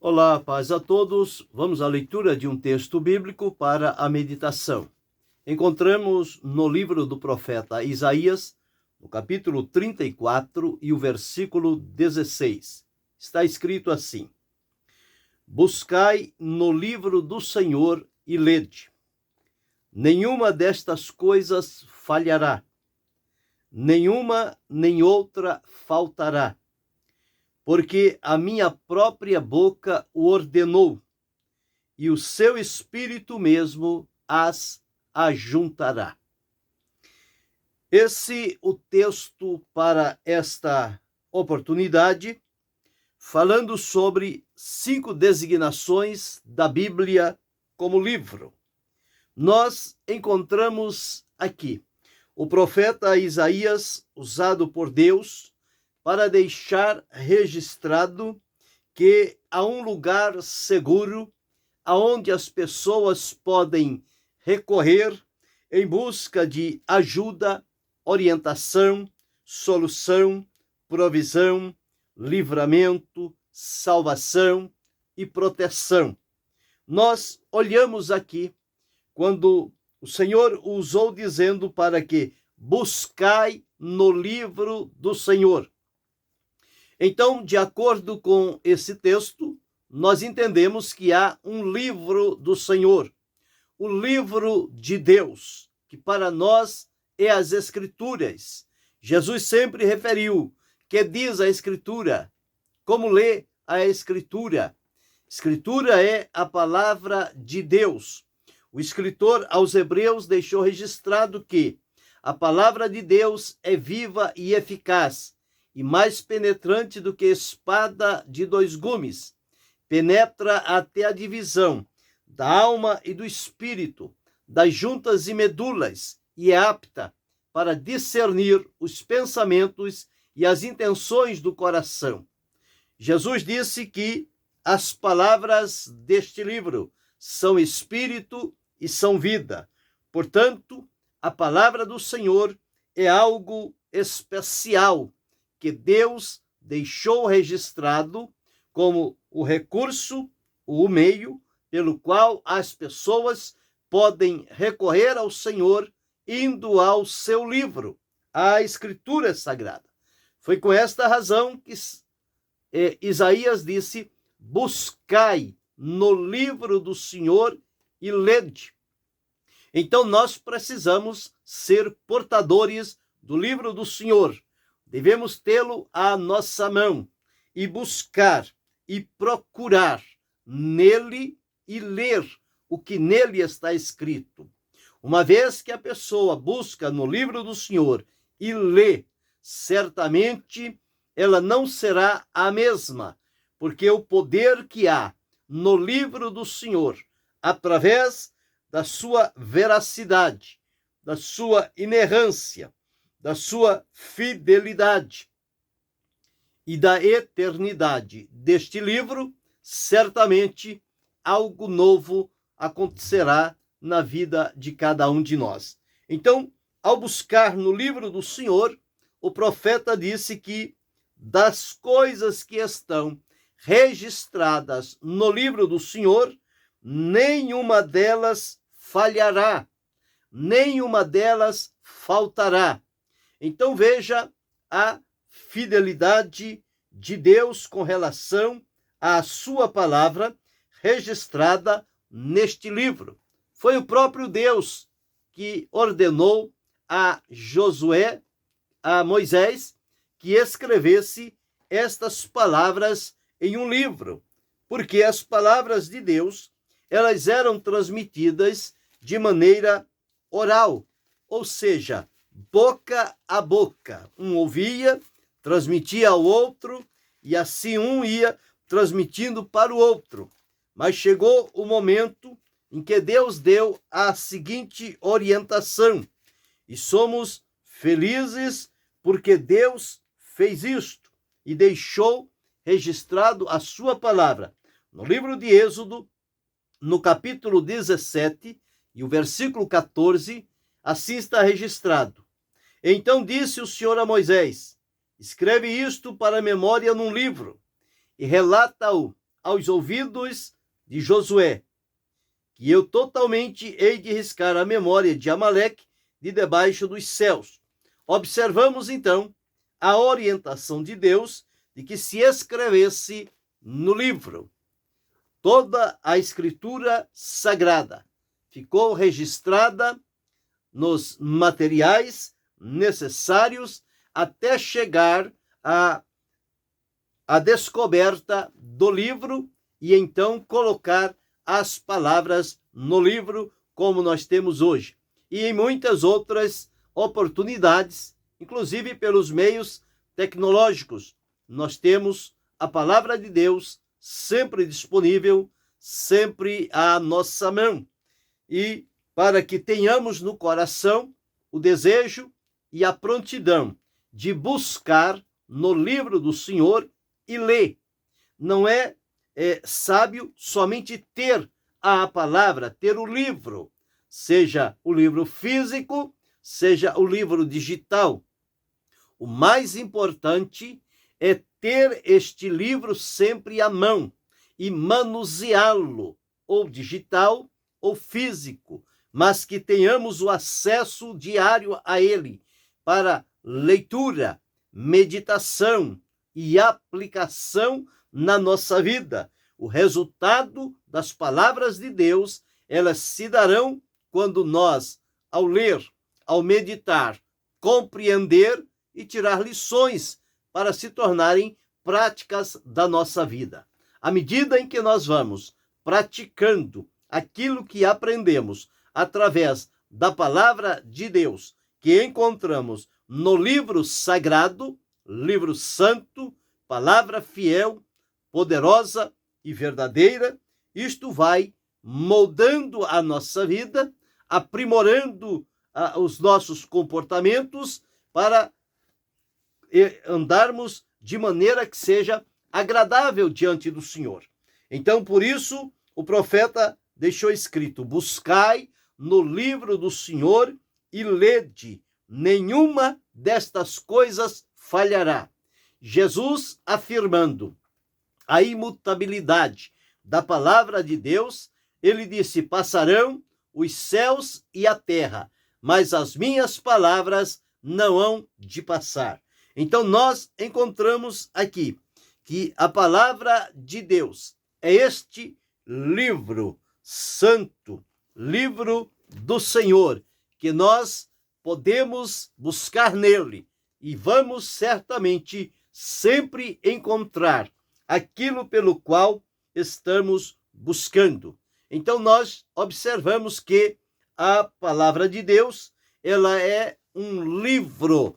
Olá, paz a todos. Vamos à leitura de um texto bíblico para a meditação. Encontramos no livro do profeta Isaías, no capítulo 34 e o versículo 16. Está escrito assim: Buscai no livro do Senhor e lede. Nenhuma destas coisas falhará, nenhuma nem outra faltará. Porque a minha própria boca o ordenou, e o seu espírito mesmo as ajuntará. Esse o texto para esta oportunidade, falando sobre 5 designações da Bíblia como livro. Nós encontramos aqui o profeta Isaías, usado por Deus, para deixar registrado que há um lugar seguro aonde as pessoas podem recorrer em busca de ajuda, orientação, solução, provisão, livramento, salvação e proteção. Nós olhamos aqui quando o Senhor usou dizendo para que buscai no livro do Senhor. Então, de acordo com esse texto, nós entendemos que há um livro do Senhor, o livro de Deus, que para nós é as Escrituras. Jesus sempre referiu que diz a Escritura, como lê a Escritura. Escritura é a palavra de Deus. O escritor aos Hebreus deixou registrado que a palavra de Deus é viva e eficaz, e mais penetrante do que espada de 2 gumes, penetra até a divisão da alma e do espírito, das juntas e medulas, e é apta para discernir os pensamentos e as intenções do coração. Jesus disse que as palavras deste livro são espírito e são vida. Portanto, a palavra do Senhor é algo especial que Deus deixou registrado como o recurso, o meio pelo qual as pessoas podem recorrer ao Senhor indo ao seu livro, à Escritura Sagrada. Foi com esta razão que Isaías disse: buscai no livro do Senhor e lede. Então nós precisamos ser portadores do livro do Senhor. Devemos tê-lo à nossa mão e buscar e procurar nele e ler o que nele está escrito. Uma vez que a pessoa busca no livro do Senhor e lê, certamente ela não será a mesma, porque o poder que há no livro do Senhor, através da sua veracidade, da sua inerrância, da sua fidelidade e da eternidade deste livro, certamente algo novo acontecerá na vida de cada um de nós. Então, ao buscar no livro do Senhor, o profeta disse que das coisas que estão registradas no livro do Senhor, nenhuma delas falhará, nenhuma delas faltará. Então veja a fidelidade de Deus com relação à sua palavra registrada neste livro. Foi o próprio Deus que ordenou a Josué, a Moisés, que escrevesse estas palavras em um livro, porque as palavras de Deus, elas eram transmitidas de maneira oral, ou seja, boca a boca. Um ouvia, transmitia ao outro, e assim um ia transmitindo para o outro. Mas chegou o momento em que Deus deu a seguinte orientação, e somos felizes porque Deus fez isto e deixou registrado a sua palavra. No livro de Êxodo, no capítulo 17 e o versículo 14, assim está registrado: Então disse o Senhor a Moisés: escreve isto para a memória num livro e relata-o aos ouvidos de Josué, que eu totalmente hei de riscar a memória de Amaleque de debaixo dos céus. Observamos, então, a orientação de Deus de que se escrevesse no livro. Toda a escritura sagrada ficou registrada nos materiais necessários até chegar à descoberta do livro e então colocar as palavras no livro como nós temos hoje. E em muitas outras oportunidades, inclusive pelos meios tecnológicos, nós temos a palavra de Deus sempre disponível, sempre à nossa mão. E para que tenhamos no coração o desejo e a prontidão de buscar no livro do Senhor e ler. Não é sábio somente ter a palavra, ter o livro, seja o livro físico, seja o livro digital. O mais importante é ter este livro sempre à mão e manuseá-lo, ou digital ou físico, mas que tenhamos o acesso diário a ele para leitura, meditação e aplicação na nossa vida. O resultado das palavras de Deus, elas se darão quando nós, ao ler, ao meditar, compreender e tirar lições para se tornarem práticas da nossa vida. À medida em que nós vamos praticando aquilo que aprendemos através da palavra de Deus, que encontramos no livro sagrado, livro santo, palavra fiel, poderosa e verdadeira, isto vai moldando a nossa vida, aprimorando os nossos comportamentos para andarmos de maneira que seja agradável diante do Senhor. Então, por isso, o profeta deixou escrito: buscai no livro do Senhor e lede, nenhuma destas coisas falhará. Jesus afirmando a imutabilidade da palavra de Deus, ele disse: passarão os céus e a terra, mas as minhas palavras não hão de passar. Então nós encontramos aqui que a palavra de Deus é este livro santo, livro do Senhor, que nós podemos buscar nele e vamos certamente sempre encontrar aquilo pelo qual estamos buscando. Então nós observamos que a palavra de Deus, ela é um livro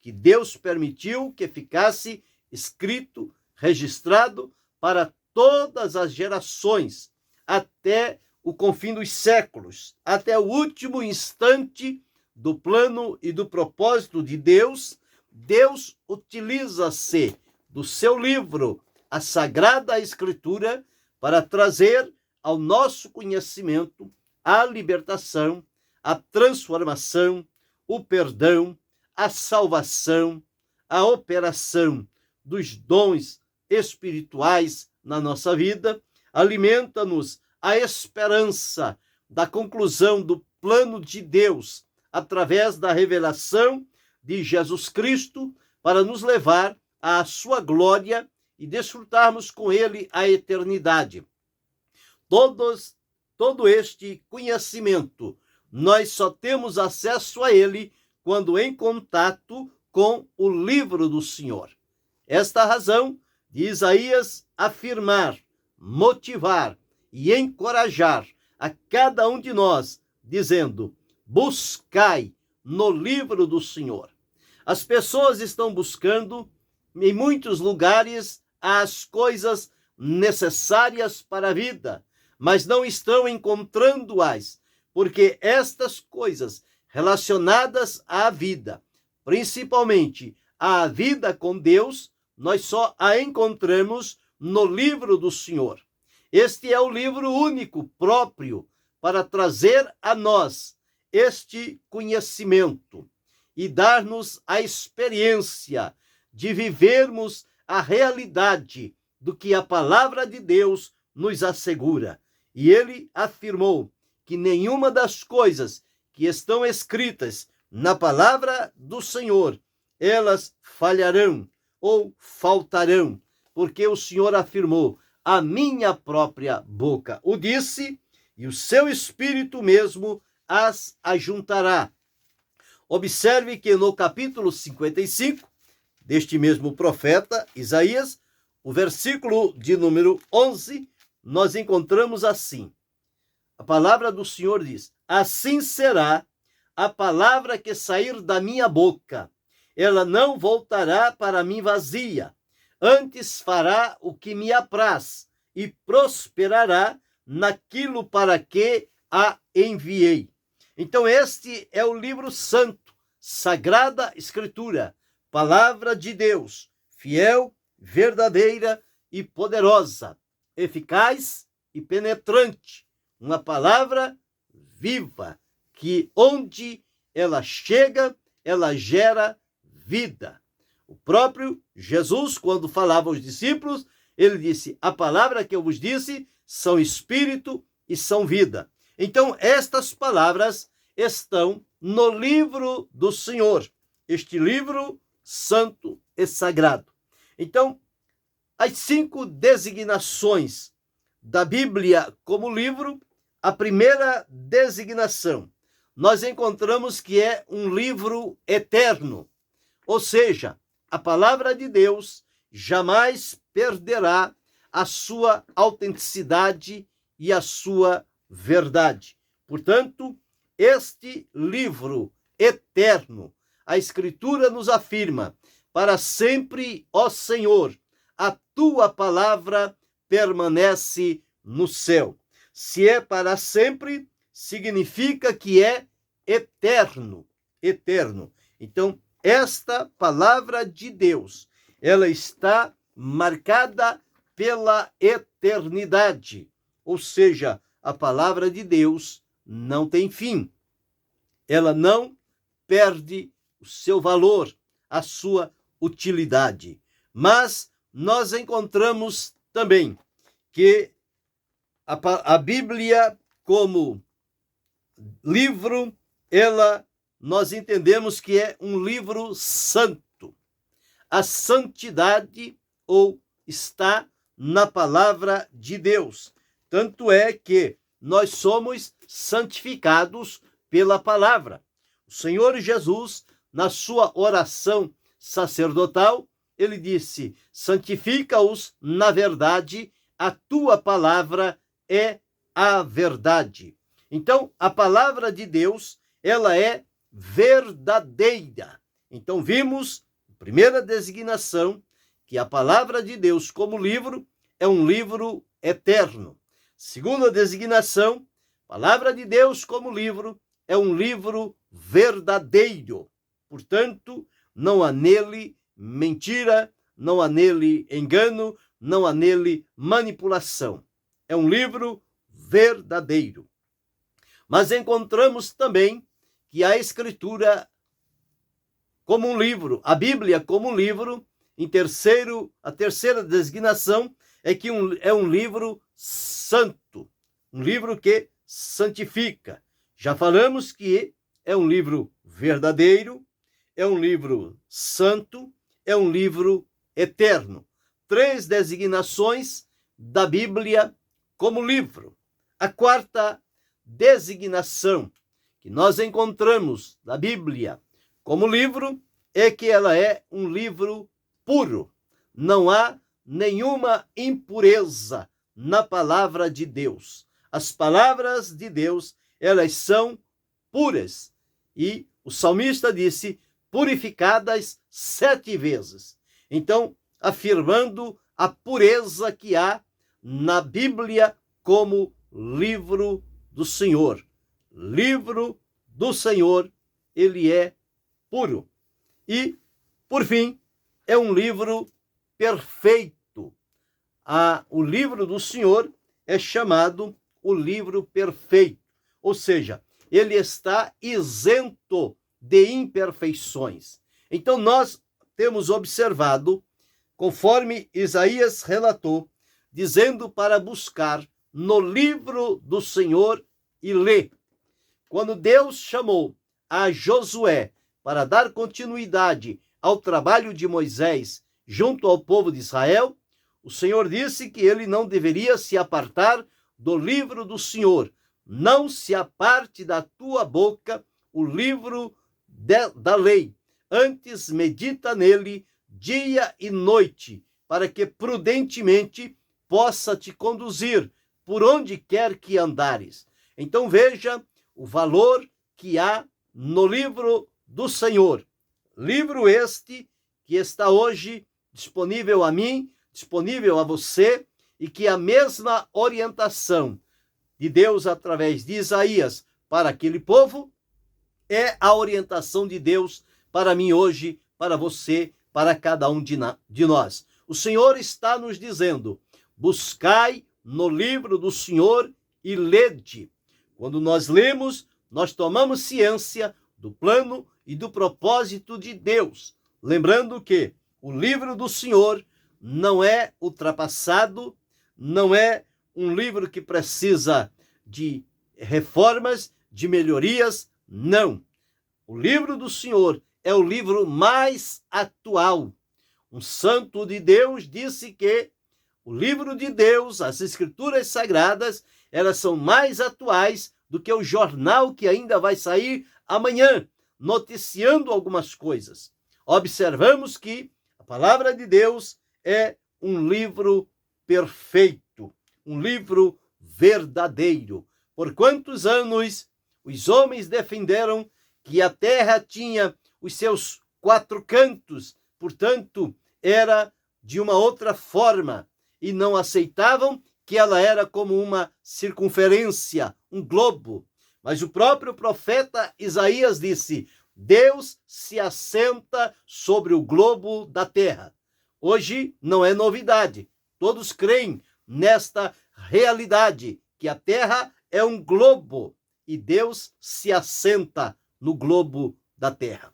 que Deus permitiu que ficasse escrito, registrado para todas as gerações, até o confim dos séculos, até o último instante do plano e do propósito de Deus. Deus utiliza-se do seu livro, a Sagrada Escritura, para trazer ao nosso conhecimento a libertação, a transformação, o perdão, a salvação, a operação dos dons espirituais na nossa vida. Alimenta-nos a esperança da conclusão do plano de Deus através da revelação de Jesus Cristo para nos levar à sua glória e desfrutarmos com ele a eternidade. Todo este conhecimento, nós só temos acesso a ele quando em contato com o livro do Senhor. Esta razão de Isaías afirmar, motivar e encorajar a cada um de nós, dizendo: buscai no livro do Senhor. As pessoas estão buscando em muitos lugares as coisas necessárias para a vida, mas não estão encontrando-as, porque estas coisas relacionadas à vida, principalmente à vida com Deus, nós só a encontramos no livro do Senhor. Este é o livro único, próprio, para trazer a nós este conhecimento e dar-nos a experiência de vivermos a realidade do que a palavra de Deus nos assegura. E ele afirmou que nenhuma das coisas que estão escritas na palavra do Senhor, elas falharão ou faltarão, porque o Senhor afirmou: a minha própria boca o disse, e o seu Espírito mesmo as ajuntará. Observe que no capítulo 55 deste mesmo profeta Isaías, o versículo de número 11, nós encontramos assim: a palavra do Senhor diz: assim será a palavra que sair da minha boca, ela não voltará para mim vazia, antes fará o que me apraz e prosperará naquilo para que a enviei. Então este é o livro santo, Sagrada Escritura, palavra de Deus, fiel, verdadeira e poderosa, eficaz e penetrante, uma palavra viva, que onde ela chega, ela gera vida. O próprio Jesus, quando falava aos discípulos, ele disse: a palavra que eu vos disse são espírito e são vida. Então, estas palavras estão no livro do Senhor, este livro santo e sagrado. Então, as 5 designações da Bíblia como livro, a primeira designação, nós encontramos que é um livro eterno, ou seja, a palavra de Deus jamais perderá a sua autenticidade e a sua verdade. Portanto, este livro eterno, a Escritura nos afirma: para sempre, ó Senhor, a tua palavra permanece no céu. Se é para sempre, significa que é eterno, eterno. Então, esta palavra de Deus, ela está marcada pela eternidade, ou seja, a palavra de Deus não tem fim. Ela não perde o seu valor, a sua utilidade. Mas nós encontramos também que a Bíblia como livro, nós entendemos que é um livro santo. A santidade está na palavra de Deus. Tanto é que nós somos santificados pela palavra. O Senhor Jesus, na sua oração sacerdotal, ele disse: santifica-os na verdade, a tua palavra é a verdade. Então, a palavra de Deus, ela é verdadeira. Então, vimos, primeira designação, que a palavra de Deus como livro é um livro eterno. Segunda designação, a palavra de Deus como livro é um livro verdadeiro. Portanto, não há nele mentira, não há nele engano, não há nele manipulação. É um livro verdadeiro. Mas encontramos também que a Escritura como um livro, a Bíblia como um livro, a terceira designação é que é um livro santo, um livro que santifica. Já falamos que é um livro verdadeiro, é um livro santo, é um livro eterno. 3 designações da Bíblia como livro. A quarta designação que nós encontramos da Bíblia como livro é que ela é um livro puro. Não há nenhuma impureza na palavra de Deus. As palavras de Deus, elas são puras. E o salmista disse: purificadas 7 vezes. Então, afirmando a pureza que há na Bíblia como livro do Senhor. Livro do Senhor, ele é puro. E, por fim, é um livro perfeito. O livro do Senhor é chamado o livro perfeito. Ou seja, ele está isento de imperfeições. Então, nós temos observado conforme Isaías relatou, dizendo para buscar no livro do Senhor e ler. Quando Deus chamou a Josué para dar continuidade ao trabalho de Moisés junto ao povo de Israel, o Senhor disse que ele não deveria se apartar do livro do Senhor. Não se aparte da tua boca o livro da lei. Antes medita nele dia e noite, para que prudentemente possa te conduzir por onde quer que andares. Então veja o valor que há no livro do Senhor. Livro este que está hoje disponível a mim, disponível a você, e que a mesma orientação de Deus através de Isaías para aquele povo é a orientação de Deus para mim hoje, para você, para cada um de nós. O Senhor está nos dizendo: buscai no livro do Senhor e lede. Quando nós lemos, nós tomamos ciência do plano e do propósito de Deus. Lembrando que o livro do Senhor não é ultrapassado, não é um livro que precisa de reformas, de melhorias, não. O livro do Senhor é o livro mais atual. Um santo de Deus disse que o livro de Deus, as Escrituras Sagradas, elas são mais atuais do que o jornal que ainda vai sair amanhã, noticiando algumas coisas. Observamos que a palavra de Deus é um livro perfeito, um livro verdadeiro. Por quantos anos os homens defenderam que a terra tinha os seus 4 cantos, portanto, era de uma outra forma, e não aceitavam que ela era como uma circunferência, um globo. Mas o próprio profeta Isaías disse: Deus se assenta sobre o globo da terra. Hoje não é novidade. Todos creem nesta realidade, que a terra é um globo e Deus se assenta no globo da terra.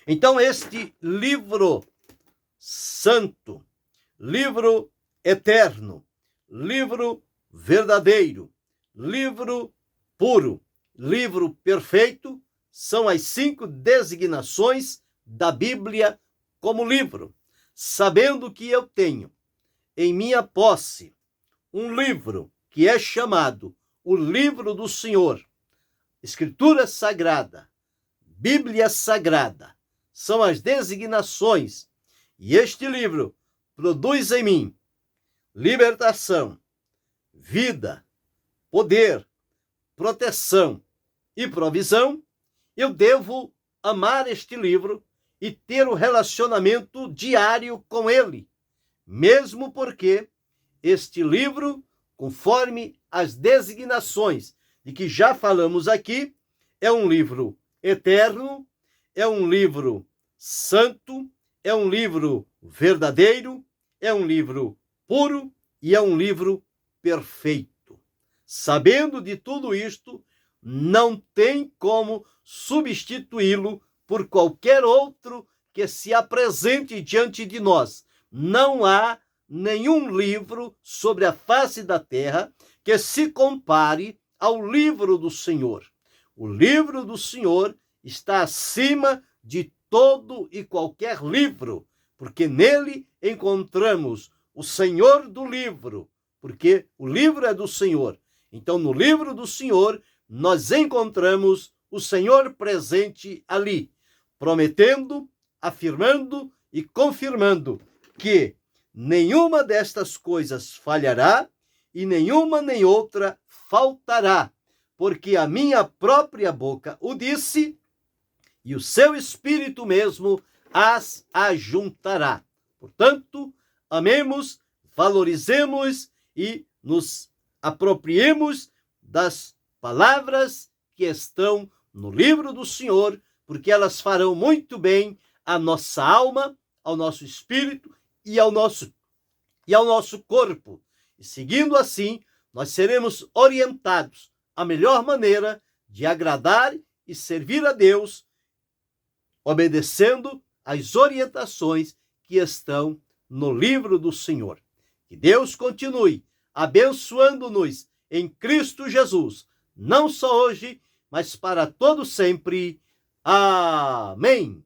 Então, este livro santo, livro eterno, livro verdadeiro, livro puro, livro perfeito, são as 5 designações da Bíblia como livro. Sabendo que eu tenho em minha posse um livro que é chamado o livro do Senhor, Escritura Sagrada, Bíblia Sagrada, são as designações, e este livro produz em mim libertação, vida, poder, proteção e provisão. Eu devo amar este livro e ter um relacionamento diário com ele, mesmo porque este livro, conforme as designações de que já falamos aqui, é um livro eterno, é um livro santo, é um livro verdadeiro, é um livro puro e é um livro perfeito. Sabendo de tudo isto, não tem como substituí-lo por qualquer outro que se apresente diante de nós. Não há nenhum livro sobre a face da terra que se compare ao livro do Senhor. O livro do Senhor está acima de todo e qualquer livro, porque nele encontramos o Senhor do livro, porque o livro é do Senhor. Então, no livro do Senhor, nós encontramos o Senhor presente ali, prometendo, afirmando e confirmando que nenhuma destas coisas falhará e nenhuma nem outra faltará, porque a minha própria boca o disse e o seu Espírito mesmo as ajuntará. Portanto, amemos, valorizemos e nos apropriemos das palavras que estão no livro do Senhor, porque elas farão muito bem à nossa alma, ao nosso espírito e ao nosso corpo. E seguindo assim, nós seremos orientados à melhor maneira de agradar e servir a Deus, obedecendo às orientações que estão no livro do Senhor. Que Deus continue abençoando-nos em Cristo Jesus, não só hoje, mas para todo sempre. Amém.